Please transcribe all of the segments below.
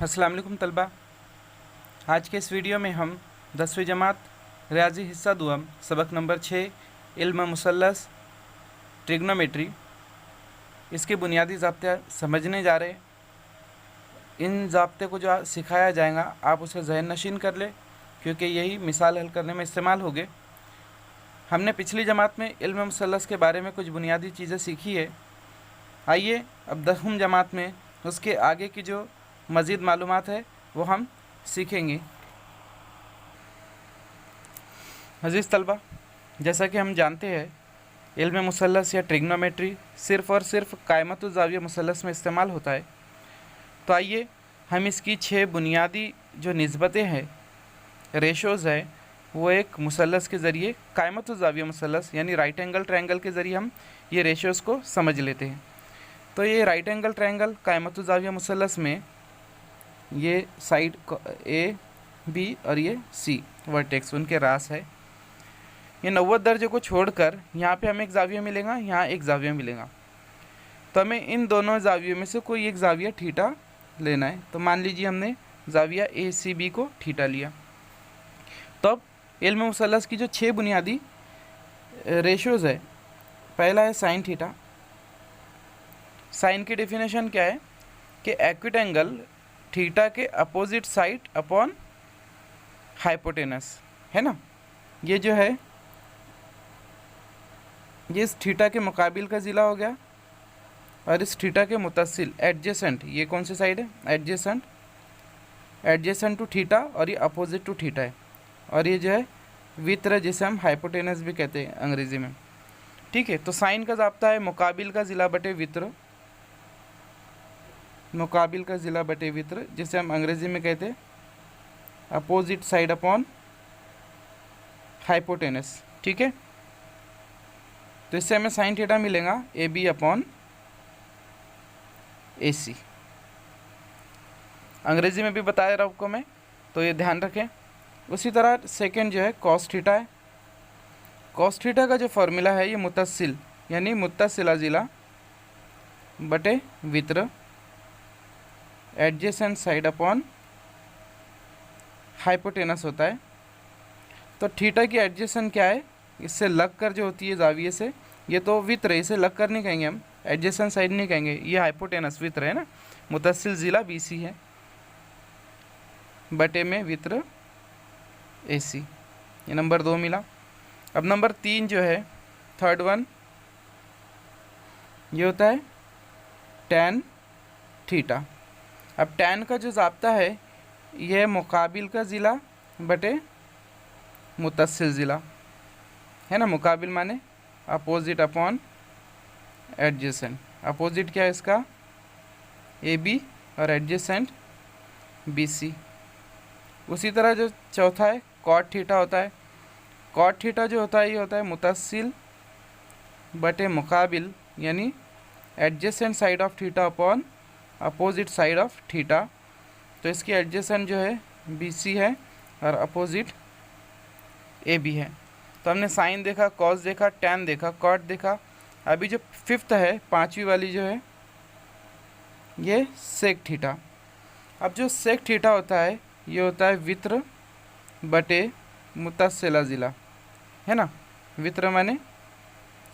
अस्सलाम वालेकुम तलबा। आज के इस वीडियो में हम 10वीं जमात रियाजी हिस्सा दुआम सबक नंबर 6 इल्म मुसल्लस ट्रिग्नोमेट्री इसके बुनियादी ज़ाब्ते समझने जा रहे हैं। इन ज़ाब्ते को जो सिखाया जाएगा आप उसे ज़हन नशीन कर ले, क्योंकि यही मिसाल हल करने में इस्तेमाल होंगे। हमने पिछली जमात में इल्म मुसल्लस के बारे में कुछ बुनियादी चीज़ें सीखी है। आइए अब 10वीं जमात में उसके आगे की जो मज़ीद मालूमात है वो हम सीखेंगे। अज़ीज़ तलबा, जैसा कि हम जानते हैं इल्म मुसल्लस या ट्रिग्नोमेट्री सिर्फ़ और सिर्फ कायमतुज़ ज़ाविया मुसल्लस में इस्तेमाल होता है। तो आइए हम इसकी 6 बुनियादी जो निस्बतें हैं, रेशोज़ है, वो एक मुसल्लस के ज़रिए कायमतुज़ ज़ाविया मुसल्लस यानी राइट एंगल ट्रायंगल के ज़रिए हम ये रेशोज़ को समझ लेते हैं। तो ये राइट एंगल ट्रायंगल कायमतुज़ ज़ाविया मुसल्लस में ये साइड ए बी और ये सी वर्टेक्स उनके रास है। ये 90 दर्जे को छोड़कर यहाँ पे हमें एक ज़ाविया मिलेगा, यहाँ एक ज़ाविया मिलेगा। तो हमें इन दोनों ज़ावियों में से कोई एक ज़ाविया थीटा लेना है। तो मान लीजिए हमने ज़ाविया ए सी बी को थीटा लिया। तो अब इल्म मुसल्लस की जो 6 बुनियादी रेशोज़ है, पहला है साइन थीटा। साइन की डेफिनेशन क्या है कि एक्यूट एंगल थीटा के अपोजिट साइड अपॉन हाइपोटेनस, है ना। ये जो है ये इस थीटा के मुकाबिल का ज़िला हो गया, और इस थीटा के मुतसिल एडजेसेंट ये कौन सी साइड है, एडजेसेंट टू थीटा, और ये अपोजिट टू थीटा है। और ये जो है वित्र, जिसे हम हाइपोटेनस भी कहते हैं अंग्रेज़ी में। ठीक है, तो साइन का ज़ाब्ता है मुकाबिल का ज़िला बटे वित्र, मुकाबिल का ज़िला बटे वित्र, जिसे हम अंग्रेज़ी में कहते हैं अपोजिट साइड अपॉन हाइपोटेनस। ठीक है, तो इससे हमें साइन थीटा मिलेगा ए बी अपॉन ए सी। अंग्रेज़ी में भी बताया रहा आपको मैं, तो ये ध्यान रखें। उसी तरह सेकंड जो है कॉस थीटा है। कॉस थीटा का जो फॉर्मूला है ये मुतसिल यानी मुत्तसिला ज़िला बटे वित्र एडजेसेंट साइड अपॉन हाइपोटेनस होता है। तो थीटा की एडजेसेंट क्या है, इससे लग कर जो होती है ज़ाविये से, ये तो वित्र है, इसे लग कर नहीं कहेंगे हम, एडजेसेंट साइड नहीं कहेंगे, ये हाइपोटेनस वित्र है ना, मुतसिल ज़िला बी सी है बटे में वित्र ए सी। ये नंबर 2 मिला। अब नंबर 3 जो है थर्ड वन, ये होता है टैन थीटा। अब टैन का जो ज़ाब्ता है यह मुकाबिल का ज़िला बटे मुतसिल ज़िला, है ना। मुकाबिल माने अपोजिट अपॉन एडजेसेंट। अपोजिट क्या है इसका, ए बी, और एडजेसेंट बी सी। उसी तरह जो चौथा है कॉट थीटा होता है। कॉट थीटा जो होता है ये होता है मुतसिल बटे मुकाबिल यानी adjacent side of theta upon opposite side of theta. तो इसकी एडजेसेंट जो है बी सी है और अपोजिट ए बी है। तो हमने साइन देखा, कॉस देखा, टैन देखा, कॉट देखा। अभी जो फिफ्थ है, 5वीं वाली जो है, ये सेक थीटा। अब जो सेक थीटा होता है ये होता है वित्र बटे मुतसिला ज़िला, है ना। वित्र माने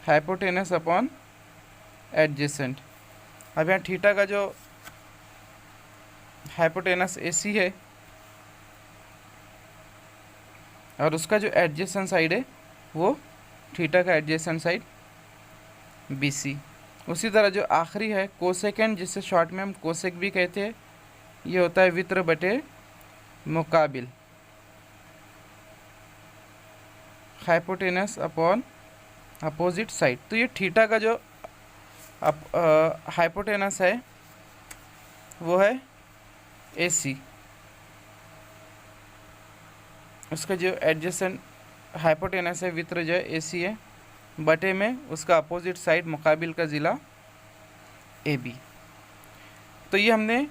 हाइपोटेनस अपॉन एडजेसेंट। अब यहाँ थीटा का जो हाइपोटेनस ए सी है और उसका जो एडजेसेंट साइड है वो थीटा का एडजेसेंट साइड बी सी। उसी तरह जो आखिरी है कोसेकेंड, जिसे शॉर्ट में हम कोसेक भी कहते हैं, ये होता है वित्र बटे मुकाबिल हाइपोटेनस अपॉन अपोजिट साइड। तो ये थीटा का जो हाइपोटेनस है वो है ए सी, उसका जो एडजेसेंट हाइपोटेनस है वित्र जो है ए सी है, बटे में उसका अपोजिट साइड मुकाबिल का ज़िला ए बी। तो ये हमने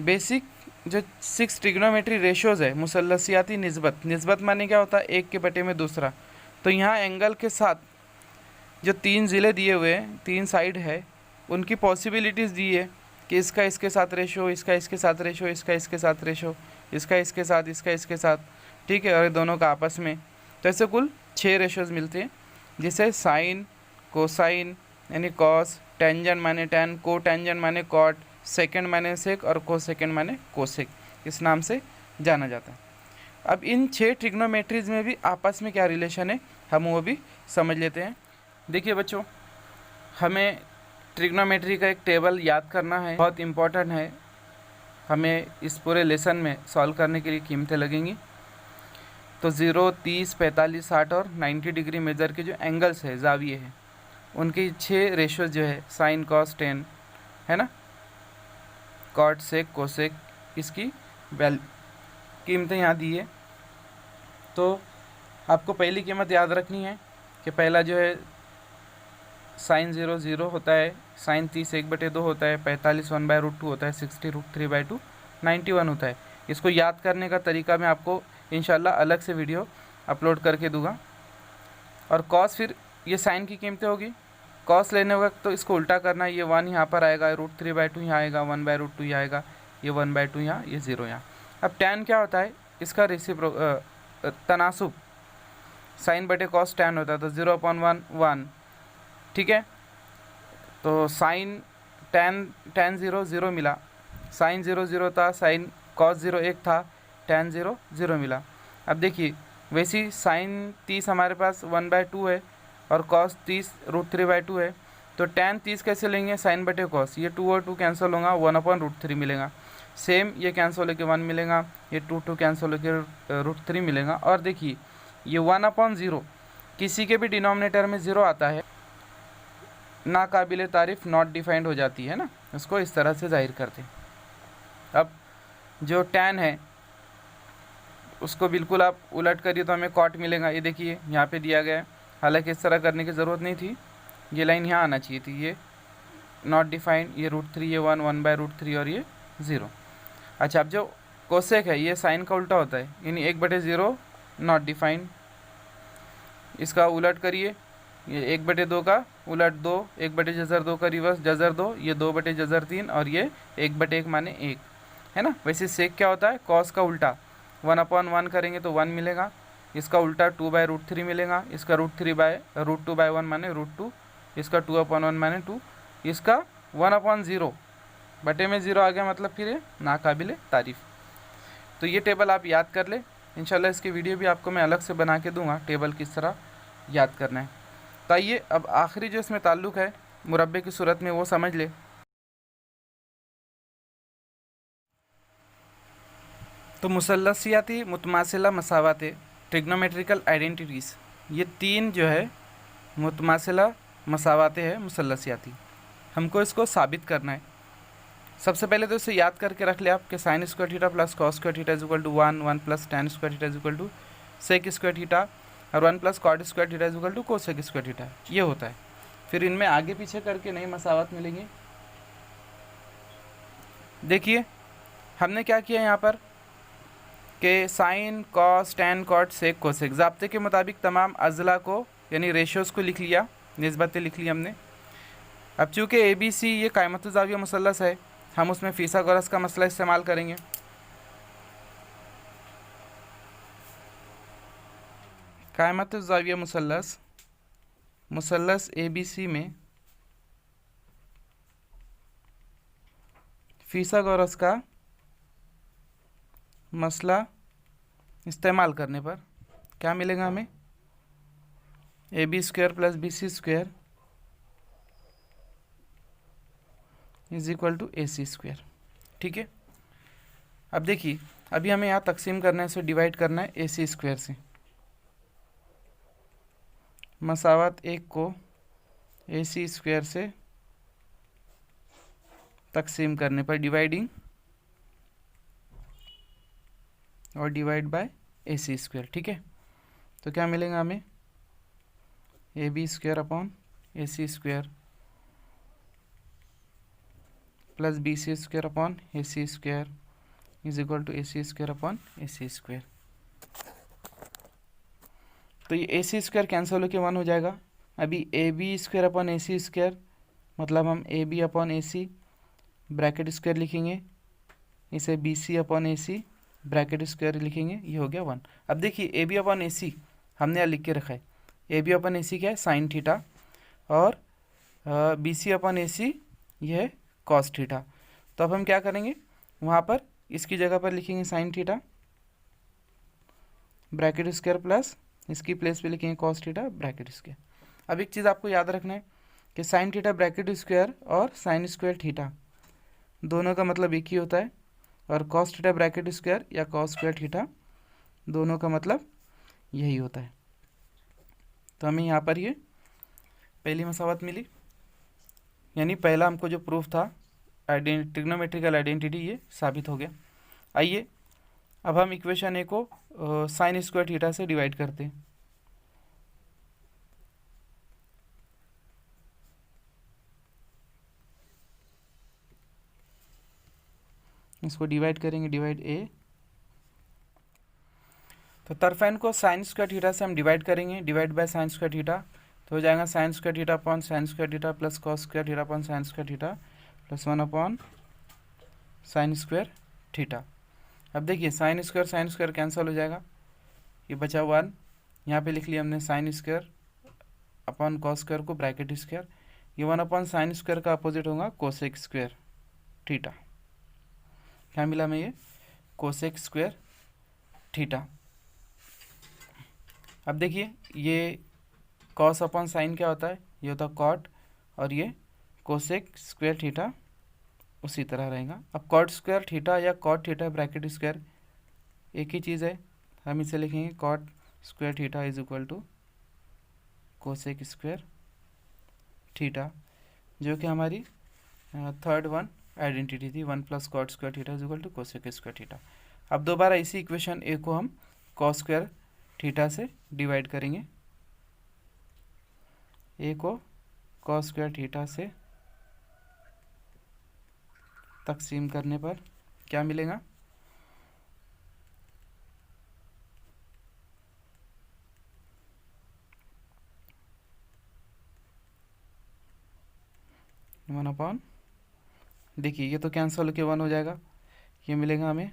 बेसिक जो 6 ट्रिग्नोमेट्री रेशोज़ है, मुसल्लसियाती निस्बत माने क्या होता है, एक के बटे में दूसरा। तो यहाँ एंगल के साथ जो 3 ज़िले दिए हुए हैं, 3 साइड है, उनकी पॉसिबिलिटीज़ दी है कि इसका इसके साथ रेशो, इसका इसके साथ रेशो, इसका इसके साथ रेशो, इसका इसके साथ, इसका इसके साथ, ठीक है, और दोनों का आपस में। तो ऐसे कुल 6 रेशोज़ मिलते हैं, जिसे साइन, कोसाइन यानी कॉस, टेंजेंट माने टैन, को टेंजेंट माने कॉट, सेकेंड माने सेक और को सेकेंड माने कोसेक, इस नाम से जाना जाता है। अब इन 6 ट्रिग्नोमेट्रीज में भी आपस में क्या रिलेशन है हम वो भी समझ लेते हैं। देखिए बच्चों, हमें ट्रिग्नोमेट्री का एक टेबल याद करना है, बहुत इम्पोर्टेंट है, हमें इस पूरे लेसन में सॉल्व करने के लिए कीमतें लगेंगी। तो 0, 30, 45, 60 और 90 डिग्री मेजर के जो एंगल्स है, जाविये हैं, उनकी 6 रेशोज जो है साइन, कॉस, टेन, है ना, कॉट, सेक, कोसेक, इसकी कीमतें यहाँ दी है। तो आपको पहली कीमत याद रखनी है कि पहला जो है साइन 0 0 होता है, साइन 30 1/2 होता है, 45 1/√2 होता है, 60 √3/2, 91 होता है। इसको याद करने का तरीका मैं आपको इंशाल्लाह अलग से वीडियो अपलोड करके दूंगा। और कॉस, फिर ये साइन की कीमतें होगी, कॉस लेने वक्त तो इसको उल्टा करना है, ये 1 यहाँ पर आएगा, √3/2 यहाँ आएगा, 1/√2 यहाँ आएगा, ये 1/2 यहाँ, ये 0 यहाँ। अब टैन क्या होता है, इसका तनासुब, साइन बटे कॉस टैन होता है, तो 0/1 1, ठीक है। तो साइन टैन 0 0 मिला, साइन 0 0 था, साइन कॉस 0 1 था, टैन 0 0 मिला। अब देखिए वैसी साइन 30 हमारे पास 1/2 है और कॉस 30 √3/2 है, तो टैन 30 कैसे लेंगे, साइन बटे कॉस, ये 2 और 2 कैंसिल होगा, 1/√3 मिलेगा। सेम ये कैंसिल होकर 1 मिलेगा, ये 2 कैंसिल होकर √3 मिलेगा। और देखिए ये 1/0 किसी के भी डिनोमिनेटर में 0 आता है, नाकाबिले तारीफ़, नॉट डिफाइंड हो जाती है ना, उसको इस तरह से जाहिर करते हैं। अब जो टैन है उसको बिल्कुल आप उलट करिए तो हमें कॉट मिलेगा, ये देखिए यहाँ पे दिया गया है, हालांकि इस तरह करने की ज़रूरत नहीं थी, ये लाइन यहाँ आना चाहिए थी, ये नॉट डिफाइंड, ये √3, ये 1/√3 और ये 0। अच्छा, अब जो कोसेक है ये साइन का उल्टा होता है, यानी 1/0 नॉट डिफाइंड, इसका उलट करिए, ये 1/2 का उलट 2, 1/2 का रिवर्स जज़र 2, ये 2/3 और ये 1/1 माने 1, है ना। वैसे सेक क्या होता है, कॉस का उल्टा, 1/1 करेंगे तो 1 मिलेगा, इसका उल्टा 2/√3 मिलेगा, इसका √2/1 माने √2, इसका 2/1 माने 2, इसका 1/0 बटे में 0 आ गया, मतलब फिर ये नाकाबिले तारीफ़। तो ये टेबल आप याद कर ले, इंशाल्लाह इसकी वीडियो भी आपको मैं अलग से बना के दूंगा, टेबल किस तरह याद करना है। तो आइए अब आखिरी जो इसमें ताल्लुक़ है मुरब्बे की सूरत में वो समझ ले। तो मुसल्लसियाती, मुतमासिला, मसावाते, ट्रिग्नोमेट्रिकल आइडेंटिटीज़, ये 3 जो है मुतमासिला मसावाते हैं मुसल्लसियाती, हमको इसको साबित करना है। सबसे पहले तो इसे याद करके रख ले आप कि sine square theta plus cos square theta is equal to 1 plus tan square theta is equal to sec square theta और 1 plus cot square theta is equal to cosec square theta, ये होता है। फिर इनमें आगे पीछे करके नई मसावत मिलेंगे। देखिए हमने क्या किया यहाँ पर कि sign, cos, tan, cot, sec, cosec, ज़ाब्ते के मुताबिक तमाम अज़ला को यानी रेशोज़ को लिख लिया, निस्बतें लिख ली हमने। अब चूँकि ABC ये क़ायमत ज़ाविया मुसल्लस है, हम उसमें फ़ीसागोरस का मसला इस्तेमाल करेंगे। क़ायमत ज़ाविया मुसल्लस, मुसल्लस ABC में फ़ीसागोरस का मसला इस्तेमाल करने पर क्या मिलेगा हमें, AB² plus BC² is equal to AC², ठीक है। अब देखिए अभी हमें यहाँ तकसीम करना है, इसे डिवाइड करना है AC² से। मसावत 1 को AC² से तकसीम करने पर डिवाइडिंग और डिवाइड बाय AC², ठीक है। तो क्या मिलेगा हमें, AB² upon AC² plus BC² upon AC² is equal to AC² upon AC²। तो ये AC² कैंसिल होकर 1 हो जाएगा। अभी AB² अपॉन AC² मतलब हम AB upon AC bracket square लिखेंगे, इसे बी सी अपॉन ए सी ब्रैकेट स्क्वायर लिखेंगे, ये हो गया 1। अब देखिए ए बी अपॉन ए सी हमने यहाँ लिख के रखा है, ए बी अपॉन ए सी क्या है साइन थीटा, और बी सी अपॉन ए सी ये है कॉस थीटा। तो अब हम क्या करेंगे, वहाँ पर इसकी जगह पर लिखेंगे sine theta bracket square plus इसकी प्लेस पे लिखेंगे कॉस थीटा ब्रैकेट स्क्वायर। अब एक चीज़ आपको याद रखना है कि साइन थीटा ब्रैकेट स्क्वायर और साइन स्क्वायर थीटा दोनों का मतलब एक ही होता है, और कॉस थीटा ब्रैकेट स्क्वायर या कॉस स्क्वायर थीटा दोनों का मतलब यही होता है। तो हमें यहाँ पर ये पहली मसावत मिली, यानी पहला हमको जो प्रूफ था ट्रिग्नोमेट्रिकल आइडेंटिटी ये साबित हो गया। आइए अब हम इक्वेशन ए को साइन स्क्वायर थीटा से डिवाइड करते हैं। इसको डिवाइड करेंगे, डिवाइड ए, तो तरफेन को साइन स्क्वायर थीटा से हम डिवाइड करेंगे, divide by sine square theta, तो हो जाएगा sign square theta upon sine square theta plus cos square theta upon sine square theta plus 1 upon sine square theta. अब देखिए साइन स्क्वायर कैंसिल हो जाएगा, ये बचा 1, यहाँ पे लिख लिया हमने sine square upon cos square को ब्रैकेट स्क्वायर, ये 1 अपॉन साइन स्क्वायर का अपोजिट होगा कोसेक स्क्वायर थीटा। क्या मिला हमें, ये कोसेक स्क्वायर थीटा। अब देखिए ये कॉस अपॉन साइन क्या होता है, ये होता है कॉट, और ये कोसेक स्क्वायर थीटा उसी तरह रहेगा। अब कॉट स्क्वायर थीटा या कॉट थीटा ब्रैकेट स्क्वायर एक ही चीज़ है, हम इसे लिखेंगे cot square theta is equal to cosec square theta, जो कि हमारी थर्ड वन आइडेंटिटी थी, 1 plus cot square theta is equal to cosec square theta. अब दोबारा इसी इक्वेशन ए को हम कॉस स्क्वायर थीटा से डिवाइड करेंगे, ए को कॉस स्क्वायर थीटा से तकसीम करने पर क्या मिलेगा, वन अपॉन, देखिए ये तो कैंसिल होकर 1 हो जाएगा, ये मिलेगा हमें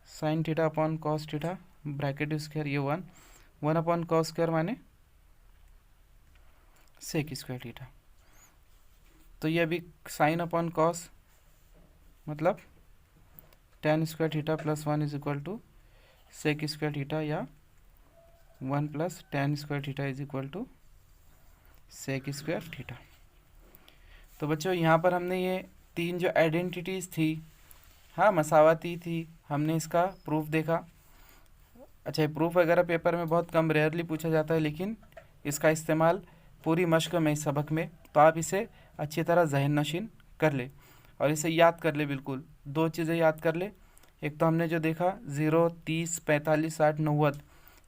sine theta upon cos theta bracket square, ये 1 अपॉन कॉस स्क्वायर माने सेक स्क्वायर थीटा। तो ये अभी साइन अपॉन कॉस मतलब tan square theta plus 1 is equal to sec square theta, या 1 plus tan square theta is equal to sec square theta. तो बच्चों यहाँ पर हमने ये तीन जो आइडेंटिटीज़ थी, हाँ मसावती थी, हमने इसका प्रूफ देखा। अच्छा, ये प्रूफ वगैरह पेपर में बहुत कम रेयरली पूछा जाता है, लेकिन इसका इस्तेमाल पूरी मश्क में इस सबक में, तो आप इसे अच्छी तरह जहन नशीन कर ले और इसे याद कर ले। बिल्कुल 2 चीज़ें याद कर ले, एक तो हमने जो देखा 0, 30, 45, 60, 90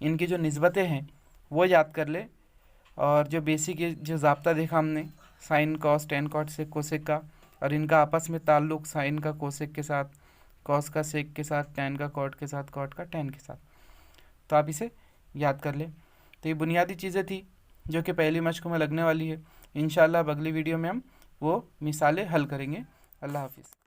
इनकी जो निस्बतें हैं वो याद कर ले, और जो बेसिक जो ज़ाब्ता देखा हमने sine cos tan cot sec cosec का, और इनका आपस में ताल्लुक़ साइन का कोसेक के साथ, कॉस का सेक के साथ, टेन का कॉट के साथ, कॉट का टेन के साथ, तो आप इसे याद कर ले। तो ये बुनियादी चीज़ें थी जो कि पहली मश्क में लगने वाली है। इंशाल्लाह अब अगली वीडियो में हम वो मिसालें हल करेंगे। अल्लाह हाफिज़।